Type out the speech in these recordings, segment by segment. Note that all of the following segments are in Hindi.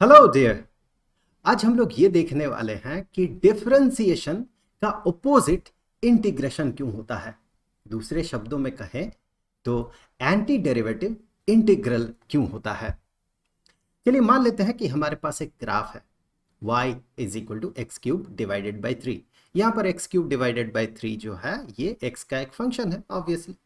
Hello dear. आज हम लोग ये देखने वाले हैं कि डिफरेंशिएशन का ऑपोजिट इंटीग्रेशन क्यों होता है। दूसरे शब्दों में कहें तो एंटी डेरिवेटिव इंटीग्रल क्यों होता है। चलिए मान लेते हैं कि हमारे पास एक ग्राफ है y is equal to x cube divided by 3। यहाँ पर एक्स क्यूब डिवाइडेड बाई 3 जो है ये x का एक फंक्शन है ऑब्वियसली।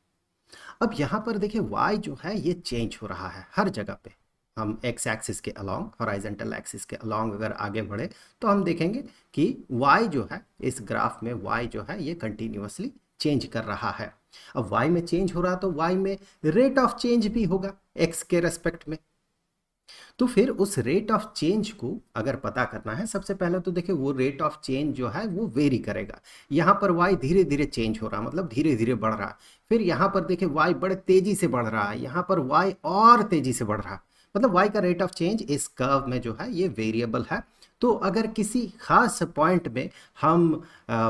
अब यहाँ पर देखिए y जो है ये चेंज हो रहा है हर जगह पे। हम x एक्सिस के अलोंग हॉरिजॉन्टल एक्सिस के अलोंग अगर आगे बढ़े तो हम देखेंगे कि y जो है इस ग्राफ में y जो है ये कंटिन्यूअसली चेंज कर रहा है। अब y में चेंज हो रहा तो y में रेट ऑफ चेंज भी होगा x के रेस्पेक्ट में। तो फिर उस रेट ऑफ चेंज को अगर पता करना है सबसे पहले तो देखिए वो रेट ऑफ चेंज जो है वो वेरी करेगा। यहाँ पर y धीरे धीरे चेंज हो रहा मतलब धीरे धीरे बढ़ रहा। फिर यहाँ पर देखिए y बड़े तेजी से बढ़ रहा है, यहाँ पर y और तेजी से बढ़ रहा। मतलब y का रेट ऑफ चेंज इस कर्व में जो है ये वेरिएबल है। तो अगर किसी खास पॉइंट में हम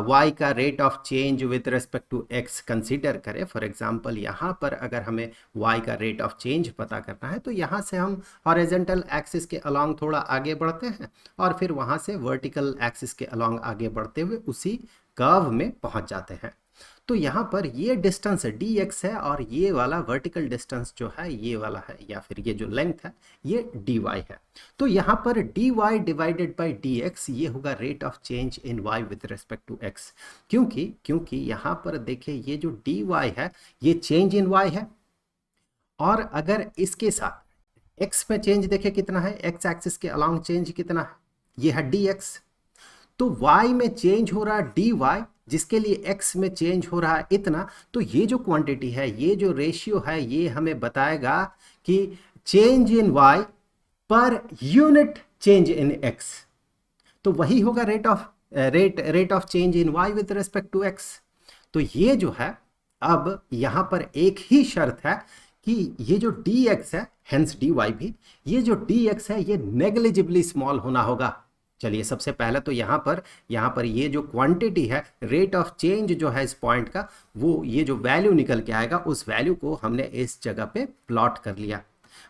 y का rate of change with respect to x consider करें, फॉर एग्जांपल यहाँ पर अगर हमें y का रेट ऑफ चेंज पता करना है तो यहाँ से हम हॉरिजॉन्टल एक्सिस के अलोंग थोड़ा आगे बढ़ते हैं और फिर वहाँ से वर्टिकल एक्सिस के अलोंग आगे बढ़ते हुए उसी कर्व में पहुँच जाते हैं। तो यहाँ पर ये डिस्टेंस dx है और ये वाला वर्टिकल डिस्टेंस जो है ये वाला है या फिर ये जो लेंथ है ये dy है। तो यहाँ पर dy डिवाइडेड बाई dx ये होगा rate of change in y with respect to x। क्योंकि यहाँ पर देखिए ये जो dy है ये चेंज इन y है और अगर इसके साथ x में चेंज देखिए कितना है, x एक्सिस के अलोंग चेंज कितना है, ये है dx। तो y में चेंज हो रहा है dy जिसके लिए x में चेंज हो रहा है इतना। तो ये जो क्वांटिटी है ये जो रेशियो है ये हमें बताएगा कि चेंज इन y पर यूनिट चेंज इन x। तो वही होगा rate of change in y with respect to x। तो ये जो है अब यहाँ पर एक ही शर्त है कि ये जो dx है हेंस dy भी, ये जो dx है ये नेग्लिजिबली स्मॉल होना होगा। चलिए सबसे पहले तो यहाँ पर ये जो क्वांटिटी है रेट ऑफ चेंज जो है इस पॉइंट का वो ये जो वैल्यू निकल के आएगा उस वैल्यू को हमने इस जगह पे प्लॉट कर लिया।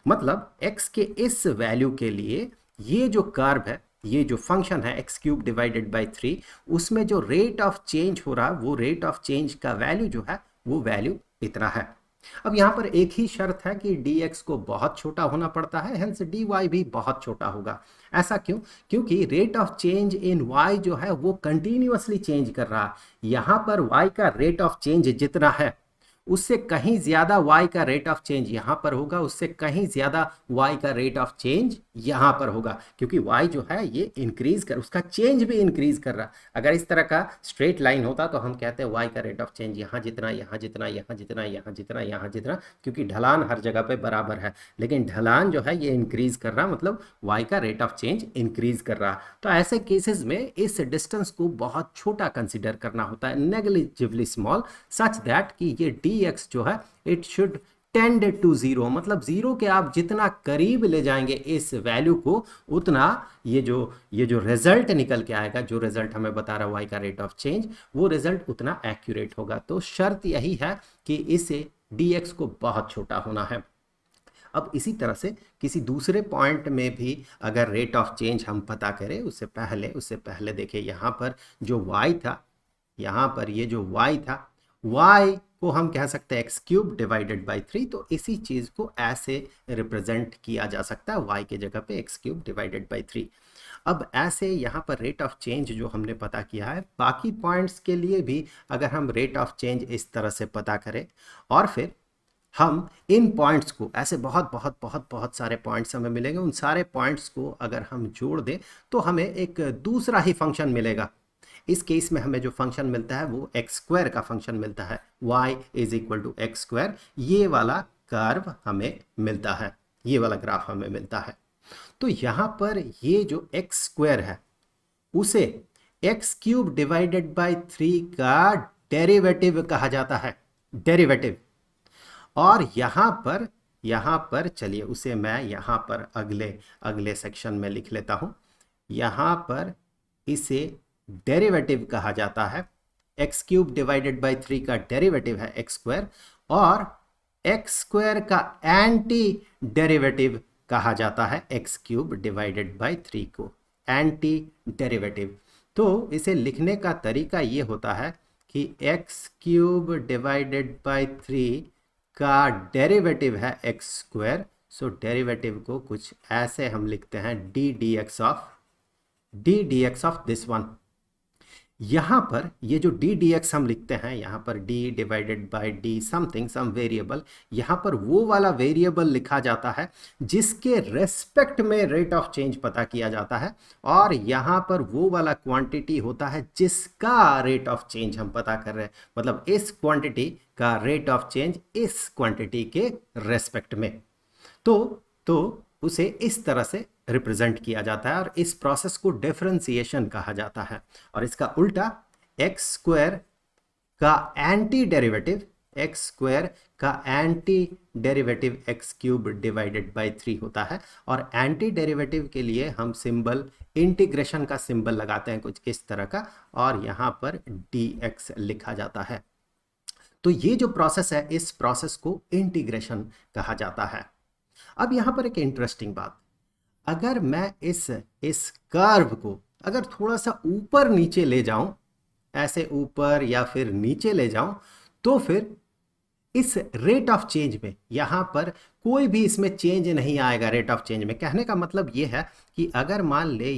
मतलब x के इस वैल्यू के लिए ये जो कर्व है ये जो फंक्शन है एक्स क्यूब डिवाइडेड बाई 3 उसमें जो रेट ऑफ चेंज हो रहा है वो रेट ऑफ चेंज का वैल्यू जो है वो वैल्यू इतना है। अब यहाँ पर एक ही शर्त है कि dx को बहुत छोटा होना पड़ता है हेंस dy भी बहुत छोटा होगा। ऐसा क्यों? क्योंकि rate of change in y जो है वो कंटिन्यूअसली चेंज कर रहा है। यहाँ पर y का रेट ऑफ चेंज जितना है उससे कहीं ज्यादा y का रेट ऑफ चेंज यहाँ पर होगा, उससे कहीं ज्यादा y का रेट ऑफ चेंज यहाँ पर होगा क्योंकि y जो है ये इंक्रीज कर उसका चेंज भी इंक्रीज कर रहा। अगर इस तरह का स्ट्रेट लाइन होता तो हम कहते हैं y का रेट ऑफ चेंज यहाँ जितना यहाँ जितना यहाँ जितना यहाँ जितना यहाँ जितना, क्योंकि ढलान हर जगह पे बराबर है। लेकिन ढलान जो है ये इंक्रीज कर रहा मतलब y का रेट ऑफ चेंज इंक्रीज कर रहा। तो ऐसे केसेस में इस डिस्टेंस को बहुत छोटा कंसिडर करना होता है, नेग्लिजिबली स्मॉल, सच दैट कि ये dx जो है it should tend to zero. मतलब जीरो के आप जितना करीब ले जाएंगे इस वैल्यू को उतना ये जो रिजल्ट निकल के आएगा, जो रिजल्ट हमें बता रहा है y का रेट ऑफ चेंज, वो रिजल्ट उतना एक्यूरेट होगा। तो शर्त यही है कि इसे dx को बहुत छोटा होना है। अब इसी तरह से किसी दूसरे पॉइंट में भी अगर रेट ऑफ चेंज हम पता करें उससे पहले देखिए यहाँ पर जो y था, यहाँ पर ये जो y था y को हम कह सकते हैं एक्स क्यूब डिवाइडेड बाई 3। तो इसी चीज को ऐसे रिप्रेजेंट किया जा सकता है y के जगह पे एक्स क्यूब डिवाइडेड बाई 3। अब ऐसे यहाँ पर रेट ऑफ चेंज जो हमने पता किया है बाकी पॉइंट्स के लिए भी अगर हम रेट ऑफ चेंज इस तरह से पता करें और फिर हम इन पॉइंट्स को ऐसे बहुत बहुत बहुत बहुत सारे पॉइंट्स हमें मिलेंगे, उन सारे पॉइंट्स को अगर हम जोड़ दें तो हमें एक दूसरा ही फंक्शन मिलेगा। इस केस में हमें जो फंक्शन मिलता है वो एक्स स्क्वायर का फंक्शन मिलता है, y is equal to x square. ये वाला कर्व हमें मिलता है, ये वाला ग्राफ हमें मिलता है। तो यहाँ पर ये जो एक्स स्क्वायर है उसे एक्स क्यूब डिवाइडेड बाई 3 का डेरिवेटिव कहा जाता है, डेरिवेटिव। और यहाँ पर चलिए उसे मैं यहाँ पर अगले सेक्शन में लिख लेता हूँ। यहाँ पर इसे डेरिवेटिव कहा जाता है, एक्स क्यूब डिवाइडेड बाई 3 का डेरिवेटिव है एक्स स्क्वायर और एक्स स्क्वायर का एंटी डेरिवेटिव कहा जाता है एक्स क्यूब डिवाइडेड बाई 3 को, एंटी डेरिवेटिव। तो इसे लिखने का तरीका ये होता है कि एक्स क्यूब डिवाइडेड बाई 3 का डेरिवेटिव है एक्स स्क्वायर, सो डेरिवेटिव को कुछ ऐसे हम लिखते हैं D D x of this one. यहां पर ये जो डी एक्स हम लिखते हैं, यहां पर d divided by d something some variable, यहां पर वो वाला वेरिएबल लिखा जाता है जिसके रेस्पेक्ट में रेट ऑफ चेंज पता किया जाता है, और यहां पर वो वाला क्वांटिटी होता है जिसका रेट ऑफ चेंज हम पता कर रहे हैं, मतलब इस क्वांटिटी का रेट ऑफ चेंज इस क्वांटिटी के रेस्पेक्ट में। तो उसे इस तरह से रिप्रेजेंट किया जाता है और इस प्रोसेस को डिफरेंशिएशन कहा जाता है। और इसका उल्टा एक्स स्क्वायर का एंटी डेरिवेटिव, एक्स स्क्वायर का anti derivative x cube divided by 3 होता है। और एंटी डेरिवेटिव के लिए हम सिंबल, इंटीग्रेशन का सिंबल लगाते हैं कुछ इस तरह का, और यहां पर dx लिखा जाता है। तो ये जो प्रोसेस है, इस प्रोसेस को इंटीग्रेशन कहा जाता है। अब यहां पर एक इंटरेस्टिंग बात, अगर मैं इस कर्व को अगर थोड़ा सा ऊपर नीचे ले जाऊं, ऐसे ऊपर या फिर नीचे ले जाऊं, तो फिर इस रेट ऑफ चेंज में यहां पर कोई भी इसमें चेंज नहीं आएगा। रेट ऑफ चेंज में कहने का मतलब ये है कि अगर मान ले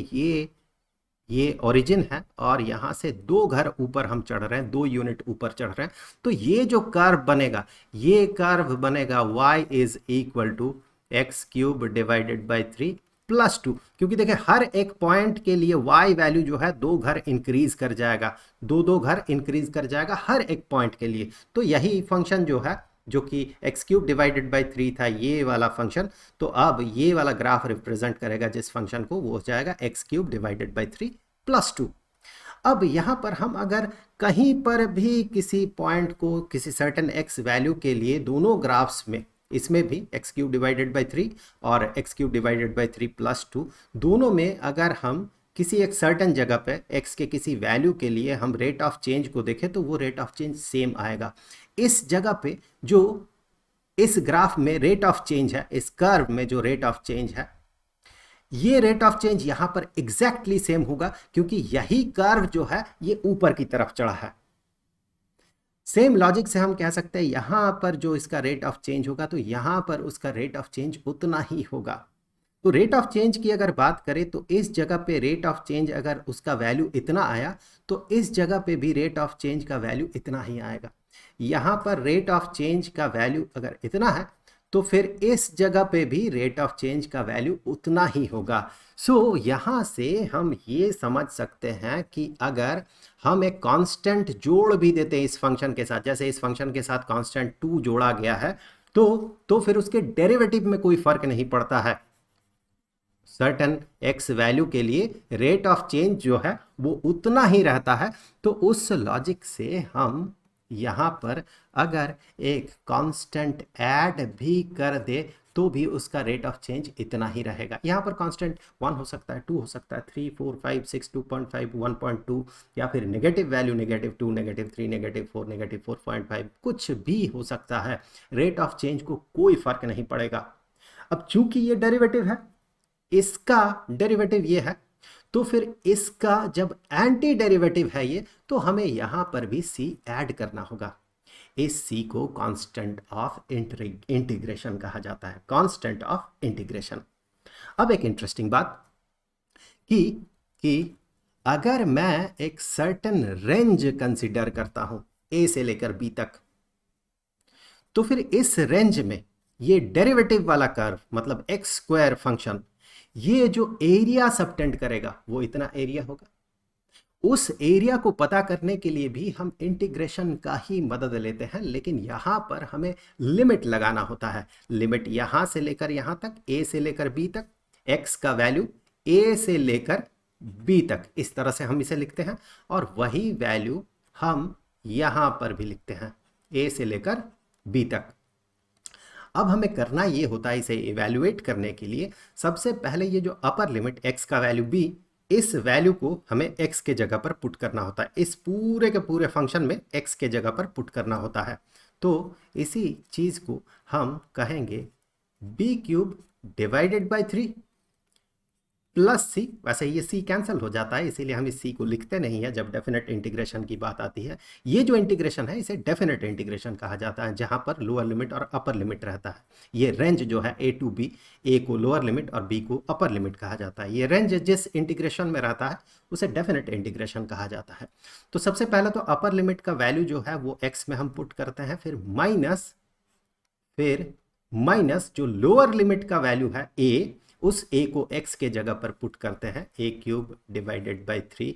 ये ओरिजिन है और यहां से 2 घर ऊपर हम चढ़ रहे हैं, 2 यूनिट ऊपर चढ़ रहे हैं, तो ये जो कर्व बनेगा, ये कर्व बनेगा y is equal to x cube divided by 3 plus 2। क्योंकि देखिए हर एक पॉइंट के लिए y वैल्यू जो है 2 घर इंक्रीज कर जाएगा, 2 घर इंक्रीज कर जाएगा हर एक पॉइंट के लिए। तो यही फंक्शन जो है, जो कि एक्स क्यूब डिवाइडेड बाई 3 था, ये वाला फंक्शन, तो अब ये वाला ग्राफ रिप्रेजेंट करेगा जिस फंक्शन को, वो हो जाएगा x cube divided by 3 plus 2। अब यहां पर हम अगर कहीं पर भी किसी पॉइंट को किसी सर्टेन एक्स वैल्यू के लिए दोनों ग्राफ्स में, इसमें भी एक्स क्यूब डिवाइडेड बाई 3 और x cube divided by 3 plus 2, दोनों में अगर हम किसी एक सर्टेन जगह पे एक्स के किसी वैल्यू के लिए हम रेट ऑफ चेंज को देखें, तो वो रेट ऑफ चेंज सेम आएगा। इस जगह पे जो इस ग्राफ में रेट ऑफ चेंज है, इस कर्व में जो रेट ऑफ चेंज है, ये रेट ऑफ चेंज यहां पर एग्जैक्टली सेम होगा, क्योंकि यही कर्व जो है ये ऊपर की तरफ चढ़ा है। सेम लॉजिक से हम कह सकते हैं यहां पर जो इसका रेट ऑफ चेंज होगा, तो यहां पर उसका रेट ऑफ चेंज उतना ही होगा। तो रेट ऑफ चेंज की अगर बात करें, तो इस जगह पे रेट ऑफ चेंज अगर उसका वैल्यू इतना आया, तो इस जगह पे भी रेट ऑफ चेंज का वैल्यू इतना ही आएगा। यहां पर रेट ऑफ चेंज का वैल्यू अगर इतना है, तो फिर इस जगह पे भी रेट ऑफ चेंज का वैल्यू उतना ही होगा। सो यहां से हम ये समझ सकते हैं कि अगर हम एक कांस्टेंट जोड़ भी देते हैं इस फंक्शन के साथ, जैसे इस फंक्शन के साथ कांस्टेंट 2 जोड़ा गया है, तो फिर उसके डेरिवेटिव में कोई फर्क नहीं पड़ता है। सर्टेन एक्स वैल्यू के लिए रेट ऑफ चेंज जो है वो उतना ही रहता है। तो उस लॉजिक से हम यहां पर अगर एक कांस्टेंट ऐड भी कर दे, तो भी उसका रेट ऑफ चेंज इतना ही रहेगा। यहां पर कांस्टेंट 1 हो सकता है, 2 हो सकता है, 3 4 5 6 2.5 1.2, या फिर नेगेटिव वैल्यू -2 -3 -4 -4.5, कुछ भी हो सकता है। रेट ऑफ चेंज को कोई फर्क नहीं पड़ेगा। अब चूंकि ये डेरिवेटिव है, इसका डेरिवेटिव ये है, तो फिर इसका जब एंटी डेरिवेटिव है ये, तो हमें यहां पर भी c ऐड करना होगा। इस c को कांस्टेंट ऑफ इंटीग्रेशन कहा जाता है, कांस्टेंट ऑफ इंटीग्रेशन। अब एक इंटरेस्टिंग बात कि अगर मैं एक सर्टेन रेंज कंसीडर करता हूं a से लेकर b तक, तो फिर इस रेंज में ये डेरिवेटिव वाला कर्व, मतलब एक्स स्क्वायर फंक्शन, ये जो एरिया सबटेंड करेगा वो इतना एरिया होगा। उस एरिया को पता करने के लिए भी हम इंटीग्रेशन का ही मदद लेते हैं, लेकिन यहां पर हमें लिमिट लगाना होता है। लिमिट यहां से लेकर यहां तक, a से लेकर b तक, x का वैल्यू a से लेकर b तक, इस तरह से हम इसे लिखते हैं। और वही वैल्यू हम यहां पर भी लिखते हैं, a से लेकर b तक। अब हमें करना ये होता है, इसे इवैल्यूएट करने के लिए सबसे पहले ये जो अपर लिमिट x का वैल्यू b, इस वैल्यू को हमें x के जगह पर पुट करना होता है। इस पूरे के पूरे फंक्शन में x के जगह पर पुट करना होता है। तो इसी चीज को हम कहेंगे b cube divided by 3 plus c, वैसे ये सी कैंसिल हो जाता है इसीलिए हम इस सी को लिखते नहीं है जब डेफिनेट इंटीग्रेशन की बात आती है। ये जो इंटीग्रेशन है इसे डेफिनेट इंटीग्रेशन कहा जाता है, जहां पर लोअर लिमिट और अपर लिमिट रहता है। ये रेंज जो है ए टू बी, ए को लोअर लिमिट और बी को अपर लिमिट कहा जाता है। ये रेंज जिस इंटीग्रेशन में रहता है उसे डेफिनेट इंटीग्रेशन कहा जाता है। तो सबसे पहले तो अपर लिमिट का वैल्यू जो है वो एक्स में हम पुट करते हैं, फिर माइनस जो लोअर लिमिट का वैल्यू है ए, उस a को x के जगह पर पुट करते हैं, a cube divided by 3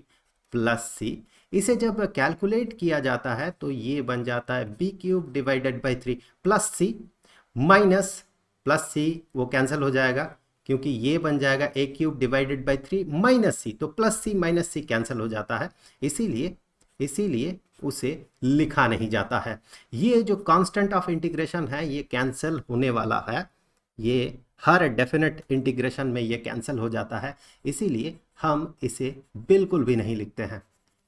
plus c. इसे जब कैलकुलेट किया जाता है तो ये बन जाता है b cube divided by 3 plus c, minus plus c वो कैंसिल हो जाएगा क्योंकि ये बन जाएगा a cube divided by 3 minus c, तो plus c minus c cancel हो जाता है, इसीलिए उसे लिखा नहीं जाता है। ये जो कांस्टेंट ऑफ इंटीग्रेशन है ये कैंसिल होने वाला है, ये हर डेफिनेट इंटीग्रेशन में ये कैंसिल हो जाता है, इसीलिए हम इसे बिल्कुल भी नहीं लिखते हैं,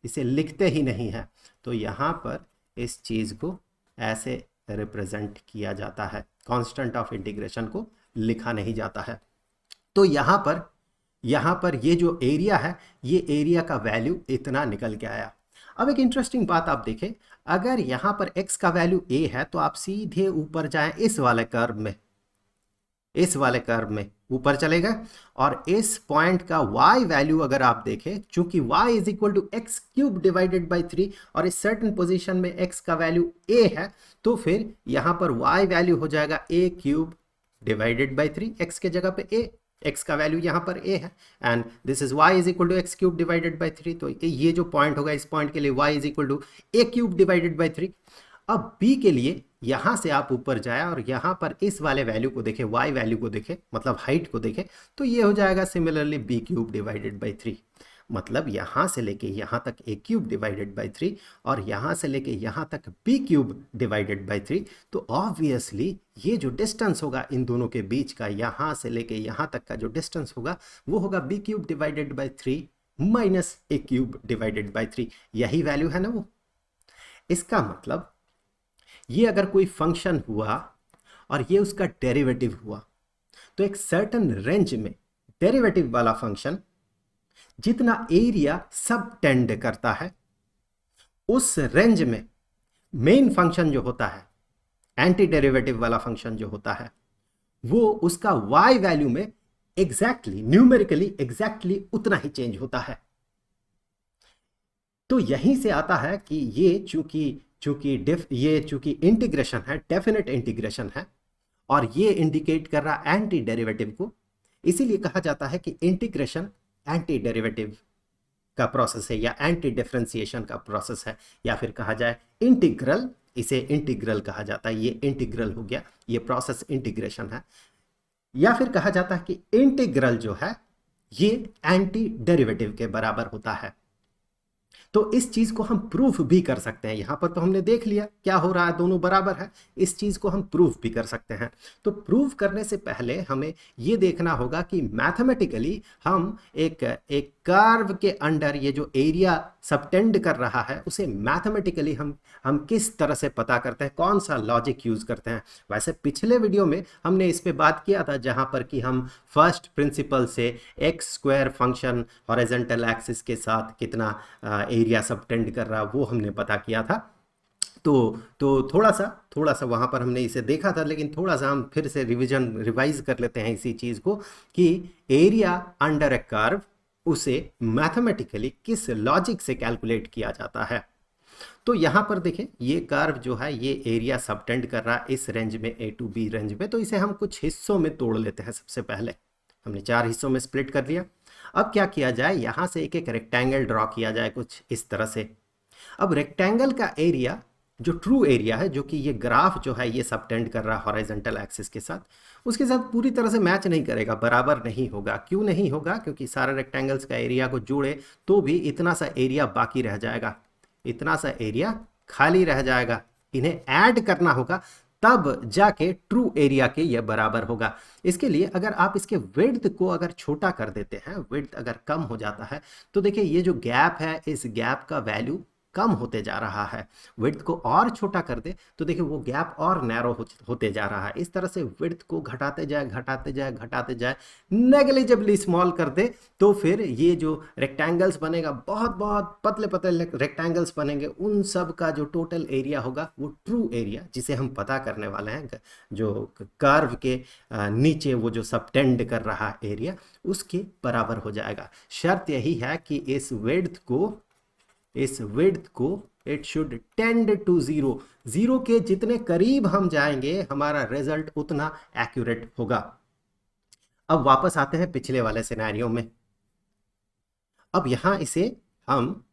इसे लिखते ही नहीं है। तो यहाँ पर इस चीज़ को ऐसे रिप्रेजेंट किया जाता है, कांस्टेंट ऑफ इंटीग्रेशन को लिखा नहीं जाता है। तो यहाँ पर ये जो एरिया है, ये एरिया का वैल्यू इतना निकल के आया। अब एक इंटरेस्टिंग बात आप देखें, अगर यहाँ पर x का वैल्यू a है तो आप सीधे ऊपर जाएं इस वाले कर्व में ऊपर चले गए, और इस पॉइंट का y वैल्यू अगर आप देखें, चूंकि y is equal to x cube divided by 3 और इस सर्टेन पोजीशन में x का वैल्यू a है, तो फिर यहां पर y वैल्यू हो जाएगा a cube divided by 3, x के जगह पे a, x का वैल्यू यहां पर a है, and this is y is equal to x cube divided by 3। तो ये जो पॉइंट होगा, इस पॉइंट के लिए y is equal to a cube divided by 3। अब b के लिए यहां से आप ऊपर जाए और यहां पर इस वाले वैल्यू को देखें, y वैल्यू को देखें, मतलब हाइट को देखें, तो ये हो जाएगा similarly b cube divided by 3। मतलब यहां से लेके यहां तक a क्यूब डिवाइडेड बाई 3 और यहां से लेके यहां तक b क्यूब डिवाइडेड बाई 3। तो ऑब्वियसली ये जो डिस्टेंस होगा इन दोनों के बीच का, यहां से लेके यहां तक का जो डिस्टेंस होगा वो होगा b cube divided by 3 minus a cube divided by 3। यही वैल्यू है ना वो। इसका मतलब ये अगर कोई फंक्शन हुआ और ये उसका डेरिवेटिव हुआ, तो एक सर्टेन रेंज में डेरिवेटिव वाला फंक्शन जितना एरिया सब टेंड करता है, उस रेंज में मेन फंक्शन जो होता है, एंटी डेरिवेटिव वाला फंक्शन जो होता है, वो उसका y वैल्यू में एग्जैक्टली न्यूमेरिकली एग्जैक्टली उतना ही चेंज होता है। तो यहीं से आता है कि ये चूंकि इंटीग्रेशन है, डेफिनेट इंटीग्रेशन है, और ये इंडिकेट कर रहा एंटी डेरिवेटिव को, इसीलिए कहा जाता है कि इंटीग्रेशन एंटी डेरिवेटिव का प्रोसेस है या एंटी डिफरेंशिएशन का प्रोसेस है, या फिर कहा जाए इंटीग्रल, इसे इंटीग्रल कहा जाता है। ये इंटीग्रल हो गया, ये प्रोसेस इंटीग्रेशन है। या फिर कहा जाता है कि इंटीग्रल जो है ये एंटी डेरिवेटिव के बराबर होता है। तो इस चीज को हम प्रूफ भी कर सकते हैं। यहां पर तो हमने देख लिया क्या हो रहा है, दोनों बराबर है। इस चीज को हम प्रूफ भी कर सकते हैं। तो प्रूफ करने से पहले हमें यह देखना होगा कि मैथमेटिकली हम एक कर्व के अंडर ये जो एरिया सबटेंड कर रहा है उसे मैथमेटिकली हम किस तरह से पता करते हैं, कौन सा लॉजिक यूज करते हैं। वैसे पिछले वीडियो में हमने इस पे बात किया था, जहां पर कि हम फर्स्ट प्रिंसिपल से x square function horizontal axis के साथ कितना एरिया सबटेंड कर रहा वो हमने पता किया था। तो थोड़ा सा वहां पर हमने इसे देखा था, लेकिन थोड़ा सा हम फिर से रिवाइज कर लेते हैं इसी चीज को कि एरिया अंडर ए कर्व उसे मैथमेटिकली किस लॉजिक से कैलकुलेट किया जाता है। तो यहां पर देखें, ये कर्व जो है ये एरिया सबटेंड कर रहा है इस रेंज में, ए टू बी रेंज में। तो इसे हम कुछ हिस्सों में तोड़ लेते हैं। सबसे पहले हमने 4 हिस्सों में स्प्लिट कर लिया। अब क्या किया जाए, यहां से एक एक रेक्टेंगल ड्रॉ किया जाए कुछ इस तरह से। अब रेक्टेंगल का एरिया जो ट्रू एरिया है, जो कि ये ग्राफ जो है ये सबटेंड कर रहा है हॉरिजॉन्टल एक्सिस के साथ, उसके साथ पूरी तरह से मैच नहीं करेगा, बराबर नहीं होगा। क्यों नहीं होगा? क्योंकि सारे रेक्टेंगल्स का एरिया को जोड़े तो भी इतना सा एरिया बाकी रह जाएगा, इतना सा एरिया खाली रह जाएगा। इन्हें ऐड करना होगा, तब जाके ट्रू एरिया के ये बराबर होगा। इसके लिए अगर आप इसके विड्थ को अगर छोटा कर देते हैं, विड्थ अगर कम हो जाता है, तो देखिए ये जो गैप है, इस गैप का वैल्यू कम होते जा रहा है। विड्थ को और छोटा कर दे तो देखिए वो गैप और नैरो होते जा रहा है। इस तरह से विड्थ को घटाते जाए घटाते जाए घटाते जाए, नेग्लिजिबली स्मॉल कर दे तो फिर ये जो रेक्टेंगल्स बनेगा, बहुत बहुत पतले पतले रेक्टेंगल्स बनेंगे, उन सब का जो टोटल एरिया होगा वो ट्रू एरिया, जिसे हम पता करने वाले हैं, जो कर्व के नीचे वो जो सबटेंड कर रहा एरिया, उसके बराबर हो जाएगा। शर्त यही है कि इस विड्थ को it should tend to zero. Zero के जितने करीब हम जाएंगे हमारा रिजल्ट उतना एक्यूरेट होगा। अब वापस आते हैं पिछले वाले सिनेरियो में। अब यहां इसे हम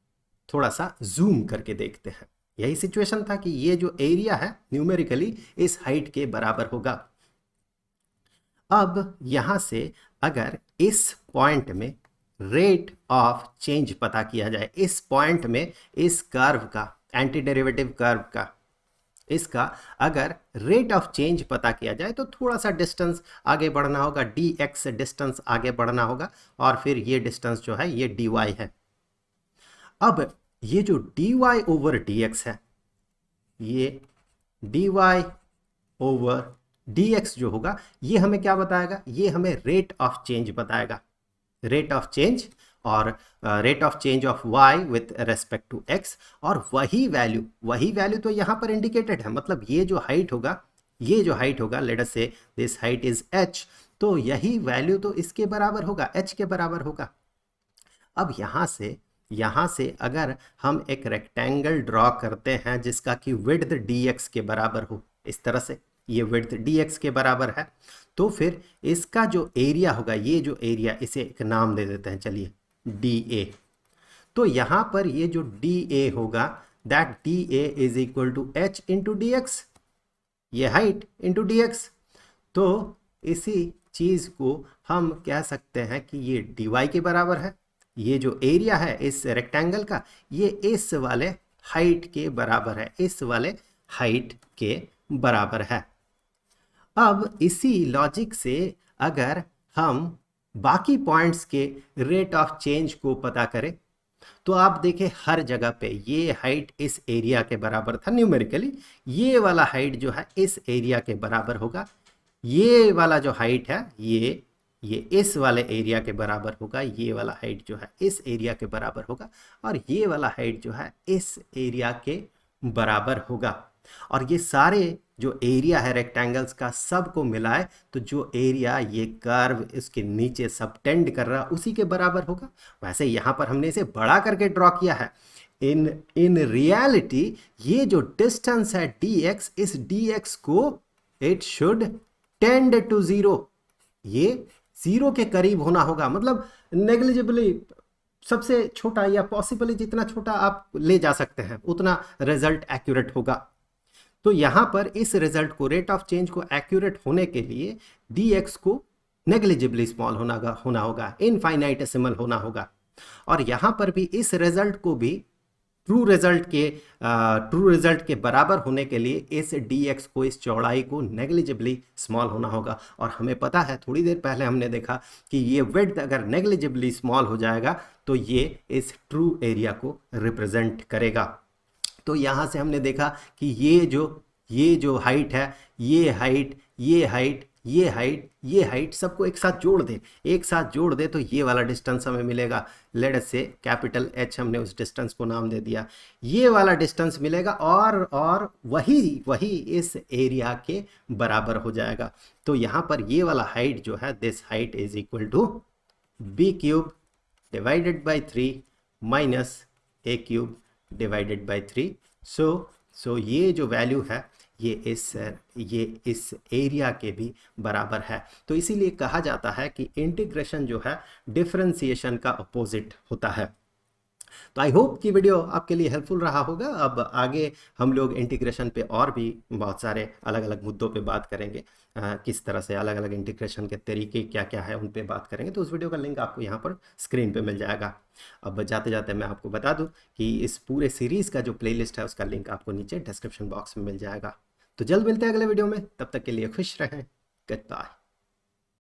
थोड़ा सा जूम करके देखते हैं। यही सिचुएशन था कि ये जो एरिया है न्यूमेरिकली इस हाइट के बराबर होगा। अब यहां से अगर इस पॉइंट में रेट ऑफ चेंज पता किया जाए, इस पॉइंट में इस कर्व का, एंटी डेरिवेटिव कर्व का, इसका अगर रेट ऑफ चेंज पता किया जाए तो थोड़ा सा डिस्टेंस आगे बढ़ना होगा, dx डिस्टेंस आगे बढ़ना होगा, और फिर ये डिस्टेंस जो है ये dy है। अब ये जो dy ओवर dx है, ये dy ओवर dx जो होगा ये हमें क्या बताएगा, ये हमें रेट ऑफ चेंज बताएगा, रेट ऑफ चेंज, और rate of change of y with respect to x। और वही वैल्यू तो यहाँ पर इंडिकेटेड है, मतलब ये जो हाइट होगा, लेट अस से दिस हाइट इज h, तो यही वैल्यू तो इसके बराबर होगा, h के बराबर होगा। अब यहाँ से अगर हम एक रेक्टेंगल ड्रॉ करते हैं जिसका कि विड्थ dx के बराबर हो, इस तरह से ये विड्थ dx के बराबर है, तो फिर इसका जो एरिया होगा, ये जो एरिया, इसे एक नाम दे देते हैं, चलिए dA। तो यहाँ पर ये जो dA होगा, that dA is equal to h into dx, ये हाइट इंटू dx। तो इसी चीज को हम कह सकते हैं कि ये dy के बराबर है, ये जो एरिया है इस रेक्टेंगल का, ये इस वाले हाइट के बराबर है, इस वाले हाइट के बराबर है। अब इसी लॉजिक से अगर हम बाकी पॉइंट्स के रेट ऑफ चेंज को पता करें तो आप देखें हर जगह पे ये हाइट इस एरिया के बराबर था न्यूमेरिकली, ये वाला हाइट जो है इस एरिया के बराबर होगा, ये वाला जो हाइट है ये इस वाले एरिया के बराबर होगा, ये वाला हाइट जो है इस एरिया के बराबर होगा, और ये वाला हाइट जो है इस एरिया के बराबर होगा। और ये सारे जो एरिया है रेक्टेंगल्स का सब को मिलाए तो जो एरिया ये कर्व इसके नीचे सबटेंड कर रहा उसी के बराबर होगा। वैसे यहाँ पर हमने इसे बड़ा करके ड्रॉ किया है। इन रियलिटी ये जो डिस्टेंस है dx, इस dx को it should tend to zero, ये जीरो के करीब होना होगा, मतलब नेग्लिजिबली सबसे छोटा या पॉसिबली जितना छोटा आप ले जा सकते हैं उतना रिजल्ट एक्यूरेट होगा। तो यहां पर इस रिजल्ट को, रेट ऑफ चेंज को एक्यूरेट होने के लिए dx को नेग्लिजिबली स्मॉल होना होगा, इनफाइनाइटेसिमल होना होगा। और यहां पर भी इस रिजल्ट को भी ट्रू रिजल्ट के बराबर होने के लिए इस dx को, इस चौड़ाई को नेग्लिजिबली स्मॉल होना होगा। और हमें पता है, थोड़ी देर पहले हमने देखा कि ये विड्थ अगर नेग्लिजिबली स्मॉल हो जाएगा तो ये इस ट्रू एरिया को रिप्रेजेंट करेगा। तो यहाँ से हमने देखा कि ये जो हाइट है, ये हाइट सबको एक साथ जोड़ दे तो ये वाला डिस्टेंस हमें मिलेगा। लेट अस से कैपिटल H, हमने उस डिस्टेंस को नाम दे दिया, ये वाला डिस्टेंस मिलेगा, और वही इस एरिया के बराबर हो जाएगा। तो यहाँ पर ये वाला हाइट जो है, this height is equal to b cube divided by 3 minus a cube divided by 3। So ये जो वैल्यू है ये इस एरिया के भी बराबर है। तो इसीलिए कहा जाता है कि इंटीग्रेशन जो है डिफरेंशिएशन का अपोजिट होता है। तो आई होप कि वीडियो आपके लिए हेल्पफुल रहा होगा। अब आगे हम लोग इंटीग्रेशन पे और भी बहुत सारे अलग अलग मुद्दों पे बात करेंगे, किस तरह से अलग अलग इंटीग्रेशन के तरीके क्या क्या है उन पे बात करेंगे। तो उस वीडियो का लिंक आपको यहाँ पर स्क्रीन पे मिल जाएगा। अब जाते जाते मैं आपको बता दूं कि इस पूरे सीरीज़ का जो प्लेलिस्ट है उसका लिंक आपको नीचे डिस्क्रिप्शन बॉक्स में मिल जाएगा। तो जल्द मिलते हैं अगले वीडियो में, तब तक के लिए खुश रहें, गुड बाय।